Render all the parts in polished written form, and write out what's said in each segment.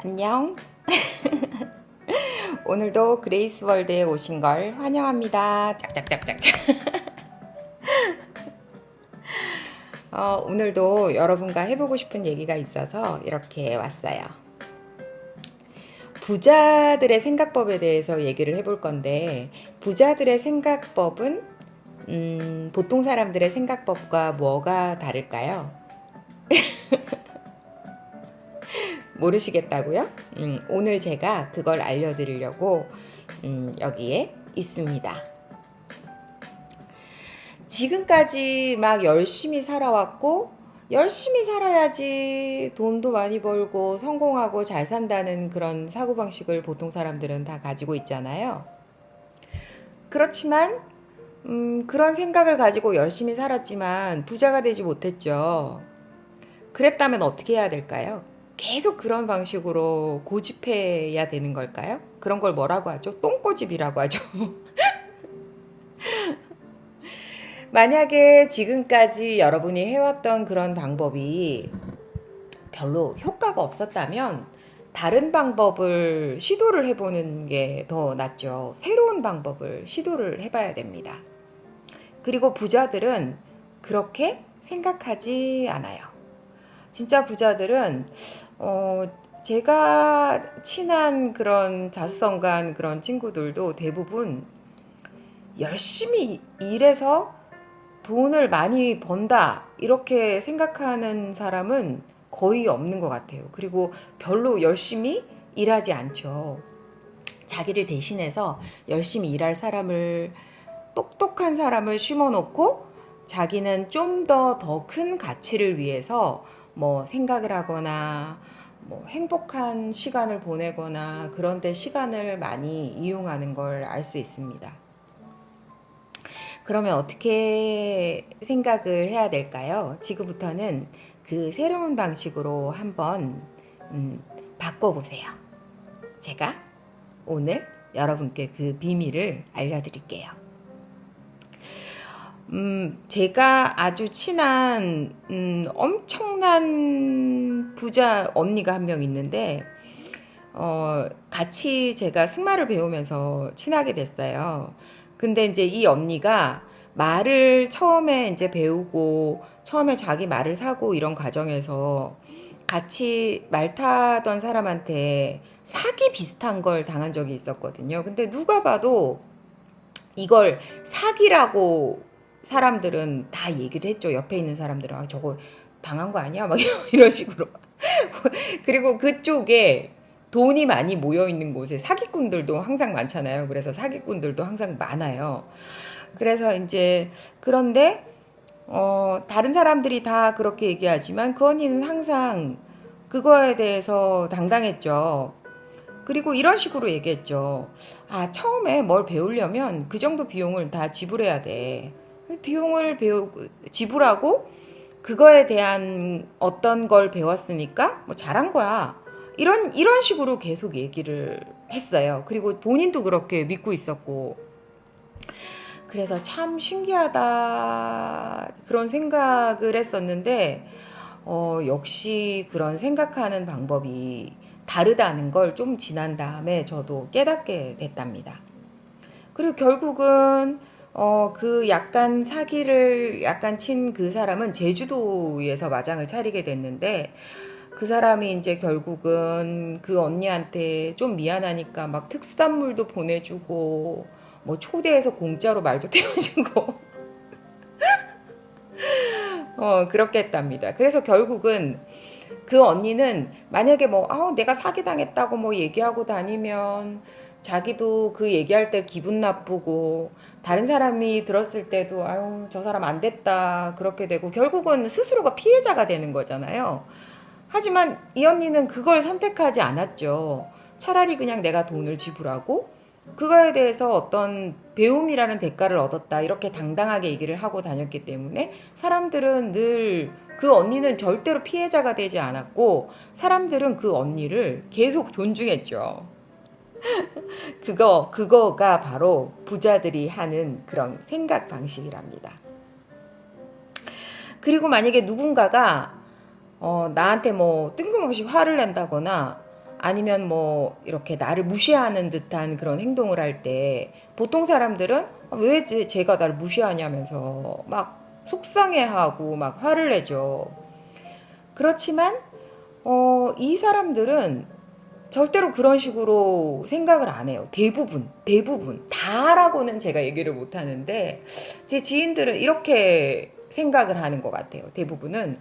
안녕. 오늘도 그레이스 월드에 오신 걸 환영합니다. 짝짝짝짝짝. 오늘도 여러분과 해보고 싶은 얘기가 있어서 이렇게 왔어요. 부자들의 생각법에 대해서 얘기를 해볼 건데, 부자들의 생각법은 보통 사람들의 생각법과 뭐가 다를까요? 모르시겠다고요? 오늘 제가 그걸 알려드리려고 여기에 있습니다. 지금까지 막 열심히 살아왔고, 열심히 살아야지 돈도 많이 벌고 성공하고 잘 산다는 그런 사고방식을 보통 사람들은 다 가지고 있잖아요. 그렇지만, 그런 생각을 가지고 열심히 살았지만 부자가 되지 못했죠. 그랬다면 어떻게 해야 될까요? 계속 그런 방식으로 고집해야 되는 걸까요? 그런 걸 뭐라고 하죠? 똥고집이라고 하죠. 만약에 지금까지 여러분이 해왔던 그런 방법이 별로 효과가 없었다면 다른 방법을 시도를 해보는 게 더 낫죠. 새로운 방법을 시도를 해봐야 됩니다. 그리고 부자들은 그렇게 생각하지 않아요. 진짜 부자들은 제가 친한 그런 자수성가한 그런 친구들도 대부분 열심히 일해서 돈을 많이 번다 이렇게 생각하는 사람은 거의 없는 것 같아요. 그리고 별로 열심히 일하지 않죠. 자기를 대신해서 열심히 일할 사람을, 똑똑한 사람을 심어놓고 자기는 좀 더 큰 가치를 위해서 뭐 생각을 하거나 뭐 행복한 시간을 보내거나 그런 데 시간을 많이 이용하는 걸 알 수 있습니다. 그러면 어떻게 생각을 해야 될까요? 지금부터는 그 새로운 방식으로 한번 바꿔보세요. 제가 오늘 여러분께 그 비밀을 알려드릴게요. 제가 아주 친한 엄청난 부자 언니가 한 명 있는데 같이 제가 승마를 배우면서 친하게 됐어요. 근데 이제 이 언니가 말을 처음에 이제 배우고 처음에 자기 말을 사고 이런 과정에서 같이 말 타던 사람한테 사기 비슷한 걸 당한 적이 있었거든요. 근데 누가 봐도 이걸 사기라고 사람들은 다 얘기를 했죠. 옆에 있는 사람들은 아, 저거 당한 거 아니야? 막 이런 식으로. 그리고 그쪽에 돈이 많이 모여 있는 곳에 사기꾼들도 항상 많잖아요. 그래서 사기꾼들도 항상 많아요. 그래서 이제 그런데 다른 사람들이 다 그렇게 얘기하지만 그 언니는 항상 그거에 대해서 당당했죠. 그리고 이런 식으로 얘기했죠. 아, 처음에 뭘 배우려면 그 정도 비용을 다 지불해야 돼. 비용을 지불하고 그거에 대한 어떤 걸 배웠으니까 뭐 잘한 거야. 이런 식으로 계속 얘기를 했어요. 그리고 본인도 그렇게 믿고 있었고. 그래서 참 신기하다 그런 생각을 했었는데 역시 그런 생각하는 방법이 다르다는 걸 좀 지난 다음에 저도 깨닫게 됐답니다. 그리고 결국은 그 약간 사기를 약간 친 그 사람은 제주도에서 마장을 차리게 됐는데 그 사람이 이제 결국은 그 언니한테 좀 미안하니까 막 특산물도 보내주고 뭐 초대해서 공짜로 말도 태워주고 그렇게 했답니다. 그래서 결국은 그 언니는 만약에 뭐 내가 사기당했다고 뭐 얘기하고 다니면 자기도 그 얘기할 때 기분 나쁘고 다른 사람이 들었을 때도 아유 저 사람 안 됐다 그렇게 되고 결국은 스스로가 피해자가 되는 거잖아요. 하지만 이 언니는 그걸 선택하지 않았죠. 차라리 그냥 내가 돈을 지불하고 그거에 대해서 어떤 배움이라는 대가를 얻었다 이렇게 당당하게 얘기를 하고 다녔기 때문에 사람들은 늘 그 언니는 절대로 피해자가 되지 않았고 사람들은 그 언니를 계속 존중했죠. 그거가 바로 부자들이 하는 그런 생각 방식이랍니다. 그리고 만약에 누군가가 나한테 뭐 뜬금없이 화를 낸다거나 아니면 뭐 이렇게 나를 무시하는 듯한 그런 행동을 할 때 보통 사람들은 왜 제가 나를 무시하냐면서 막 속상해하고 막 화를 내죠. 그렇지만 이 사람들은 절대로 그런 식으로 생각을 안 해요. 대부분 다라고는 제가 얘기를 못 하는데 제 지인들은 이렇게 생각을 하는 것 같아요. 대부분은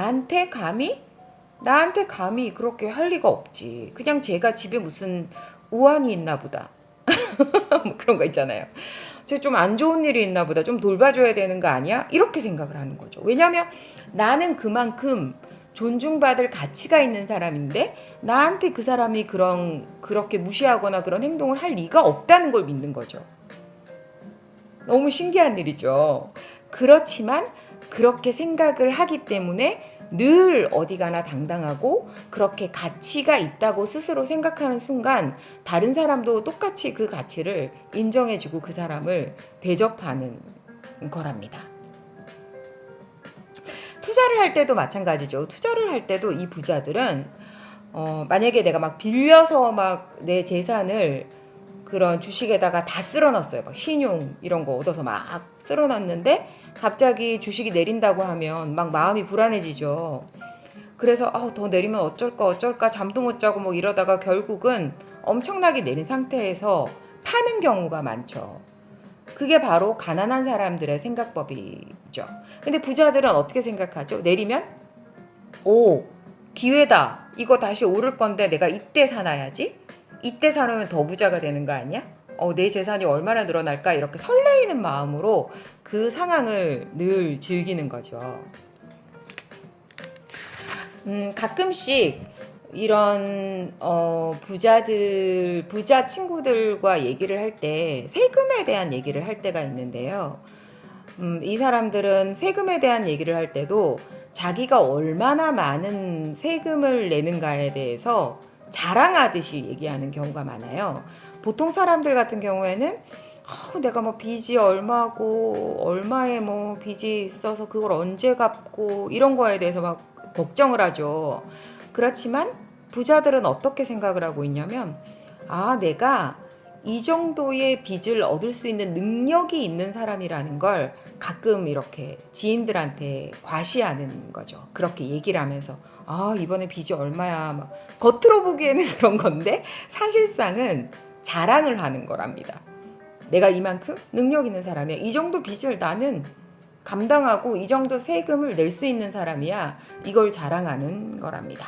나한테 감히 그렇게 할 리가 없지. 그냥 제가 집에 무슨 우환이 있나 보다. 뭐 그런 거 있잖아요. 저 좀 안 좋은 일이 있나 보다. 좀 돌봐줘야 되는 거 아니야? 이렇게 생각을 하는 거죠. 왜냐하면 나는 그만큼 존중받을 가치가 있는 사람인데 나한테 그 사람이 그렇게 무시하거나 그런 행동을 할 리가 없다는 걸 믿는 거죠. 너무 신기한 일이죠. 그렇지만 그렇게 생각을 하기 때문에 늘 어디 가나 당당하고 그렇게 가치가 있다고 스스로 생각하는 순간 다른 사람도 똑같이 그 가치를 인정해주고 그 사람을 대접하는 거랍니다. 투자를 할 때도 마찬가지죠. 투자를 할 때도 이 부자들은 만약에 내가 막 빌려서 막 내 재산을 그런 주식에다가 다 쓸어놨어요. 막 신용 이런 거 얻어서 막 쓸어놨는데 갑자기 주식이 내린다고 하면 막 마음이 불안해지죠. 그래서 더 내리면 어쩔까 잠도 못 자고 뭐 이러다가 결국은 엄청나게 내린 상태에서 파는 경우가 많죠. 그게 바로 가난한 사람들의 생각법이죠. 근데 부자들은 어떻게 생각하죠? 내리면 오, 기회다. 이거 다시 오를 건데 내가 이때 사놔야지. 이때 사놓으면 더 부자가 되는 거 아니야? 내 재산이 얼마나 늘어날까? 이렇게 설레이는 마음으로 그 상황을 늘 즐기는 거죠. 가끔씩 이런 부자 친구들과 얘기를 할 때 세금에 대한 얘기를 할 때가 있는데요. 이 사람들은 세금에 대한 얘기를 할 때도 자기가 얼마나 많은 세금을 내는가에 대해서 자랑하듯이 얘기하는 경우가 많아요. 보통 사람들 같은 경우에는 내가 뭐 빚이 얼마고 얼마에 뭐 빚이 있어서 그걸 언제 갚고 이런 거에 대해서 막 걱정을 하죠. 그렇지만 부자들은 어떻게 생각을 하고 있냐면 내가 이 정도의 빚을 얻을 수 있는 능력이 있는 사람이라는 걸 가끔 이렇게 지인들한테 과시하는 거죠. 그렇게 얘기를 하면서 이번에 빚이 얼마야 막 겉으로 보기에는 그런 건데 사실상은 자랑을 하는 거랍니다. 내가 이만큼 능력 있는 사람이야. 이 정도 빚을 나는 감당하고 이 정도 세금을 낼 수 있는 사람이야. 이걸 자랑하는 거랍니다.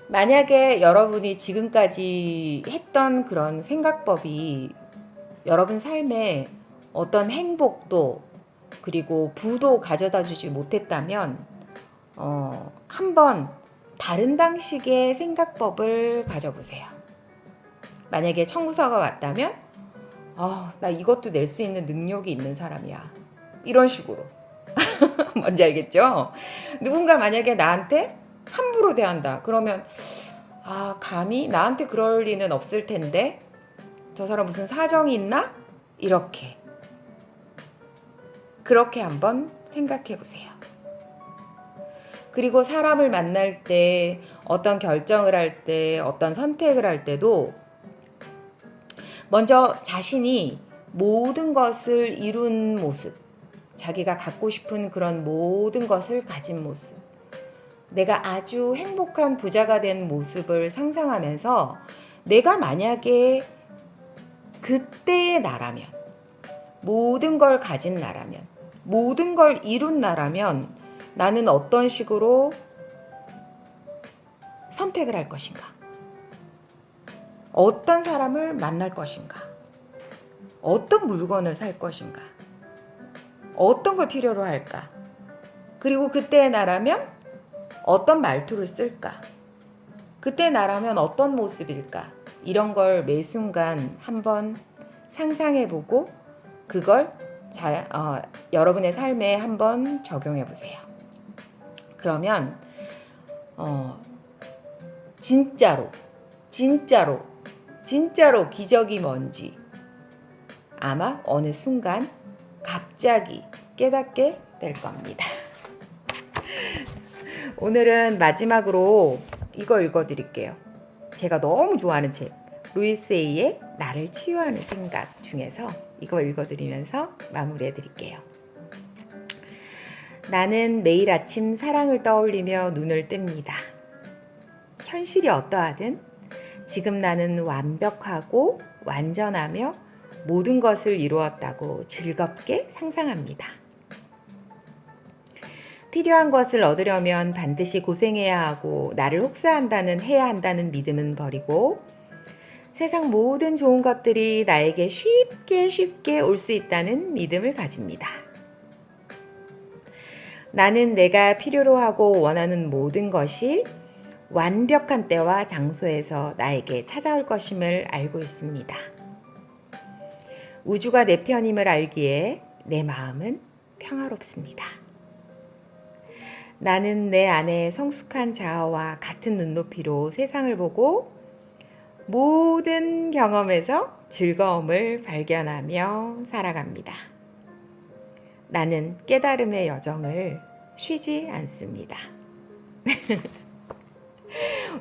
만약에 여러분이 지금까지 했던 그런 생각법이 여러분 삶에 어떤 행복도 그리고 부도 가져다 주지 못했다면 한번 다른 방식의 생각법을 가져보세요. 만약에 청구서가 왔다면 나 이것도 낼 수 있는 능력이 있는 사람이야. 이런 식으로. 뭔지 알겠죠? 누군가 만약에 나한테 함부로 대한다. 그러면 감히 나한테 그럴 리는 없을 텐데 저 사람 무슨 사정이 있나? 그렇게 한번 생각해 보세요. 그리고 사람을 만날 때 어떤 결정을 할 때 어떤 선택을 할 때도 먼저 자신이 모든 것을 이룬 모습, 자기가 갖고 싶은 그런 모든 것을 가진 모습, 내가 아주 행복한 부자가 된 모습을 상상하면서 내가 만약에 그때의 나라면, 모든 걸 가진 나라면, 모든 걸 이룬 나라면 나는 어떤 식으로 선택을 할 것인가? 어떤 사람을 만날 것인가? 어떤 물건을 살 것인가? 어떤 걸 필요로 할까? 그리고 그때의 나라면 어떤 말투를 쓸까? 그때 나라면 어떤 모습일까? 이런 걸 매 순간 한번 상상해보고 그걸 여러분의 삶에 한번 적용해보세요. 그러면 진짜로 기적이 뭔지 아마 어느 순간 갑자기 깨닫게 될 겁니다. 오늘은 마지막으로 이거 읽어드릴게요. 제가 너무 좋아하는 책, 루이스 A의 나를 치유하는 생각 중에서 이거 읽어드리면서 마무리해드릴게요. 나는 매일 아침 사랑을 떠올리며 눈을 뜹니다. 현실이 어떠하든 지금 나는 완벽하고 완전하며 모든 것을 이루었다고 즐겁게 상상합니다. 필요한 것을 얻으려면 반드시 고생해야 하고 나를 해야 한다는 믿음은 버리고 세상 모든 좋은 것들이 나에게 쉽게 올 수 있다는 믿음을 가집니다. 나는 내가 필요로 하고 원하는 모든 것이 완벽한 때와 장소에서 나에게 찾아올 것임을 알고 있습니다. 우주가 내 편임을 알기에 내 마음은 평화롭습니다. 나는 내 안에 성숙한 자아와 같은 눈높이로 세상을 보고 모든 경험에서 즐거움을 발견하며 살아갑니다. 나는 깨달음의 여정을 쉬지 않습니다.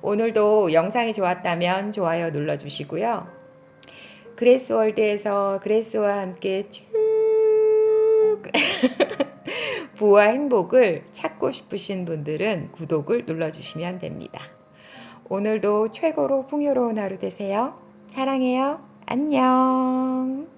오늘도 영상이 좋았다면 좋아요 눌러주시고요. 그레이스월드에서 그레이스와 함께 쭉 부와 행복을 찾고 싶으신 분들은 구독을 눌러주시면 됩니다. 오늘도 최고로 풍요로운 하루 되세요. 사랑해요. 안녕.